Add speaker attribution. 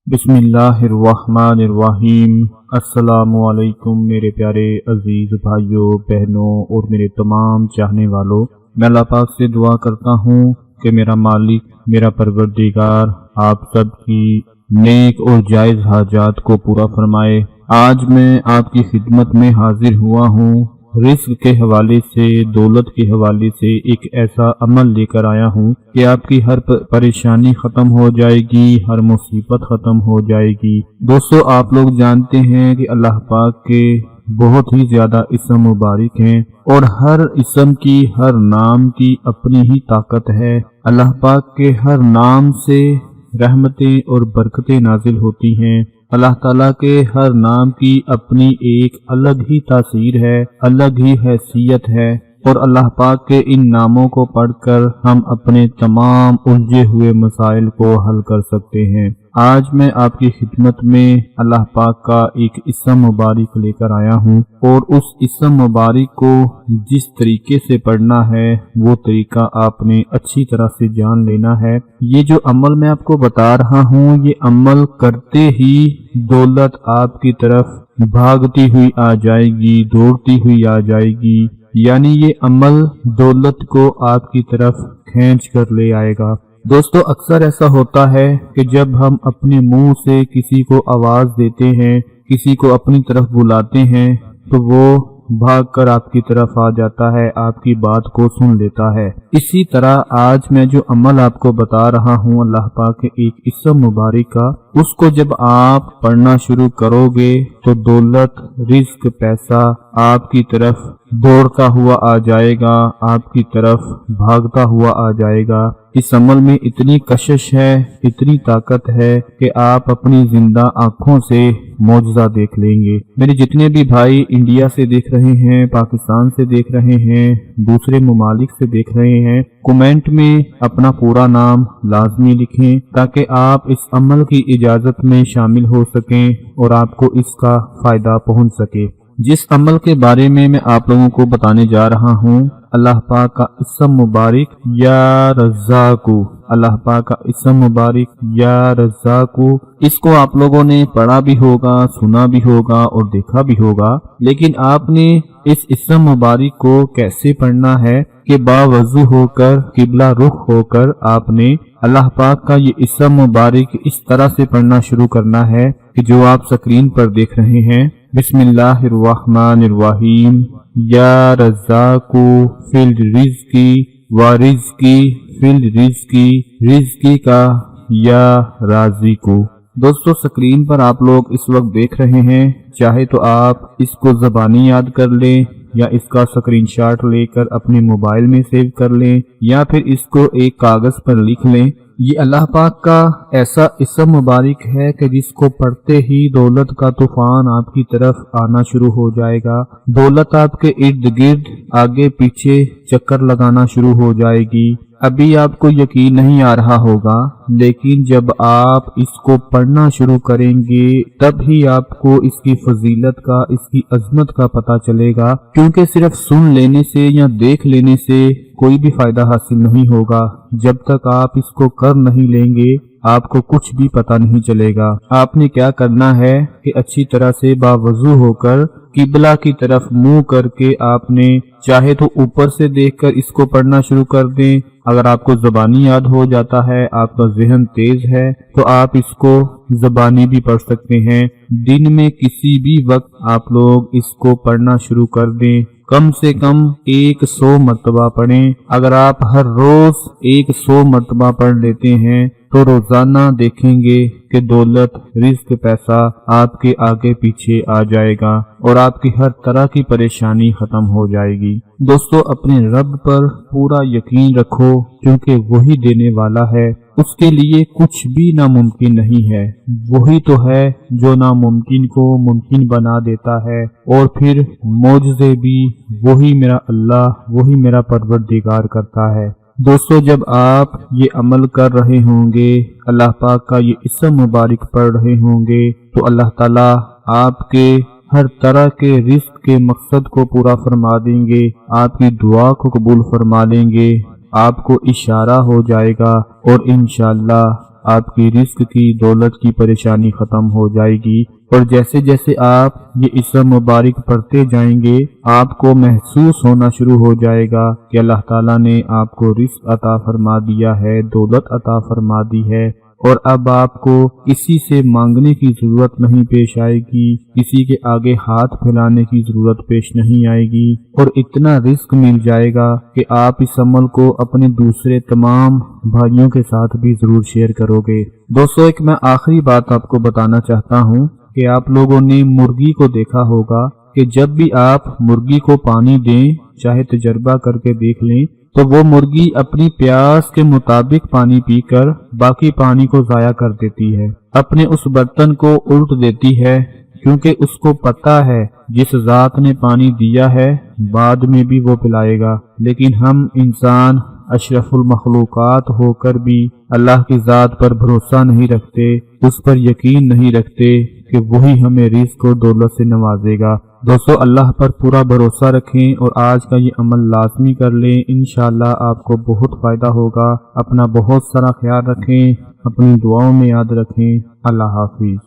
Speaker 1: बिस्मिल्लाहिर्रहमानिर्रहीम। अस्सलामुअलैकुम मेरे प्यारे अजीज भाइयों बहनों और मेरे तमाम चाहने वालों, मैं अल्लाह पाक से दुआ करता हूँ कि मेरा मालिक मेरा परवरदिगार आप सब की नेक और जायज हाजात को पूरा फरमाए। आज मैं आपकी खिदमत में हाजिर हुआ हूँ रिस्क के हवाले से, दौलत के हवाले से एक ऐसा अमल लेकर आया हूँ कि आपकी हर परेशानी खत्म हो जाएगी, हर मुसीबत खत्म हो जाएगी। दोस्तों, आप लोग जानते हैं कि अल्लाह पाक के बहुत ही ज्यादा इस्म मुबारक हैं और हर इस्म की, हर नाम की अपनी ही ताकत है। अल्लाह पाक के हर नाम से रहमतें और बरकतें नाजिल होती हैं। अल्लाह ताला के हर नाम की अपनी एक अलग ही तासीर है, अलग ही हैसियत है और अल्लाह पाक के इन नामों को पढ़कर हम अपने तमाम उलझे हुए मसाइल को हल कर सकते हैं। आज मैं आपकी खिदमत में अल्लाह पाक का एक इस्म मुबारक लेकर आया हूँ और उस इस्म मुबारक को जिस तरीके से पढ़ना है वो तरीका आपने अच्छी तरह से जान लेना है। ये जो अमल मैं आपको बता रहा हूँ, ये अमल करते ही दौलत आपकी तरफ भागती हुई आ जाएगी, दौड़ती हुई आ जाएगी। यानी ये अमल दौलत को आपकी तरफ खींच कर ले आएगा। दोस्तों, अक्सर ऐसा होता है कि जब हम अपने मुंह से किसी को आवाज देते हैं, किसी को अपनी तरफ बुलाते हैं, तो वो भागकर आपकी तरफ आ जाता है, आपकी बात को सुन लेता है। इसी तरह आज मैं जो अमल आपको बता रहा हूँ अल्लाह पाक के एक इस्म मुबारक का, उसको जब आप पढ़ना शुरू करोगे तो दौलत, रिज्क, पैसा आपकी तरफ दौड़ता हुआ आ जाएगा, आपकी तरफ भागता हुआ आ जाएगा। इस अमल में इतनी कशिश है, इतनी ताकत है कि आप अपनी जिंदा आंखों से मौजज़ा देख लेंगे। मेरे जितने भी भाई इंडिया से देख रहे हैं, पाकिस्तान से देख रहे हैं, दूसरे ममालिक से देख रहे हैं, कमेंट में अपना पूरा नाम लाजमी लिखें ताकि आप इस अमल की इजाजत में शामिल हो सकें और आपको इसका फायदा पहुंच सके। जिस अमल के बारे में मैं आप लोगों को बताने जा रहा हूँ, अल्लाह पाक का इस्म मुबारक या रज़्ज़ाक़ु, अल्लाह पाक का इस्म मुबारक या रज़्ज़ाक़ु। इसको आप लोगों ने पढ़ा भी होगा, सुना भी होगा और देखा भी होगा, लेकिन आपने इस इस्म मुबारक को कैसे पढ़ना है कि बावजू होकर, किबला रुख होकर आपने अल्लाह पाक का ये इस्म मुबारक इस तरह से पढ़ना शुरू करना है कि जो आप स्क्रीन पर देख रहे हैं। बिस्मिल्लाहिर्रहमानिर्रहीम। या रज़्ज़ाक़ु फिल रिज़्क़ी व रिज़्क़ी फिल रिज़्क़ी, रिज़्क़ी का या राज़िक़ु। दोस्तों, स्क्रीन पर आप लोग इस वक्त देख रहे हैं, चाहे तो आप इसको ज़बानी याद कर लें या इसका स्क्रीनशॉट लेकर अपने मोबाइल में सेव कर लें या फिर इसको एक कागज पर लिख लें। ये अल्लाह पाक का ऐसा इस्म मुबारक है कि जिसको पढ़ते ही दौलत का तूफान आपकी तरफ आना शुरू हो जाएगा। दौलत आपके इर्द गिर्द, आगे पीछे चक्कर लगाना शुरू हो जाएगी। अभी आपको यकीन नहीं आ रहा होगा, लेकिन जब आप इसको पढ़ना शुरू करेंगे तब ही आपको इसकी फजीलत का, इसकी अजमत का पता चलेगा। क्योंकि सिर्फ सुन लेने से या देख लेने से कोई भी फायदा हासिल नहीं होगा। जब तक आप इसको कर नहीं लेंगे आपको कुछ भी पता नहीं चलेगा। आपने क्या करना है कि अच्छी तरह से बावजू होकर किबला की तरफ मुंह करके आपने चाहे तो ऊपर से देखकर इसको पढ़ना शुरू कर दें। अगर आपको ज़बानी याद हो जाता है, आपका ज़हन तेज है, तो आप इसको ज़बानी भी पढ़ सकते हैं। दिन में किसी भी वक्त आप लोग इसको पढ़ना शुरू कर दें। कम से कम 100 मरतबा पढ़ें। अगर आप हर रोज 100 मरतबा पढ़ लेते हैं तो रोजाना देखेंगे कि दौलत, रिज़्क, पैसा आपके आगे पीछे आ जाएगा और आपकी हर तरह की परेशानी खत्म हो जाएगी। दोस्तों, अपने रब पर पूरा यकीन रखो क्योंकि वही देने वाला है। उसके लिए कुछ भी नामुमकिन नहीं है। वही तो है जो नामुमकिन को मुमकिन बना देता है और फिर मौजज़े भी वही मेरा अल्लाह, वही मेरा परवरदिगार करता है। दोस्तों, जब आप ये अमल कर रहे होंगे, अल्लाह पाक का ये इस्म मुबारक पढ़ रहे होंगे, तो अल्लाह ताला आपके हर तरह के रिस्क के मकसद को पूरा फरमा देंगे, आपकी दुआ को कबूल फरमा लेंगे। आपको इशारा हो जाएगा और इंशाअल्लाह आपकी रिस्क की, दौलत की परेशानी ख़त्म हो जाएगी। और जैसे जैसे आप ये इसम मुबारक पढ़ते जाएंगे आपको महसूस होना शुरू हो जाएगा कि अल्लाह ताला ने आपको रिस्क अता फरमा दिया है, दौलत अता फरमा दी है, और अब आपको किसी से मांगने की जरूरत नहीं पेश आएगी, किसी के आगे हाथ फैलाने की जरूरत पेश नहीं आएगी, और इतना रिस्क मिल जाएगा कि आप इस अमल को अपने दूसरे तमाम भाइयों के साथ भी जरूर शेयर करोगे। दोस्तों, एक मैं आखिरी बात आपको बताना चाहता हूँ कि आप लोगों ने मुर्गी को देखा होगा कि जब भी आप मुर्गी को पानी दें, चाहे तजर्बा करके देख लें, तो वो मुर्गी अपनी प्यास के मुताबिक पानी पीकर बाकी पानी को जाया कर देती है, अपने उस बर्तन को उल्ट देती है, क्योंकि उसको पता है जिस जात ने पानी दिया है बाद में भी वो पिलाएगा। लेकिन हम इंसान अशरफुल मखलूकात होकर भी अल्लाह की जात पर भरोसा नहीं रखते, उस पर यकीन नहीं रखते कि वही हमें रिज़्क़ और दौलत से नवाजेगा। दोस्तों, अल्लाह पर पूरा भरोसा रखें और आज का ये अमल लाजमी कर लें, इंशाअल्लाह आपको बहुत फ़ायदा होगा। अपना बहुत सारा ख्याल रखें, अपनी दुआओं में याद रखें। अल्लाह हाफिज़।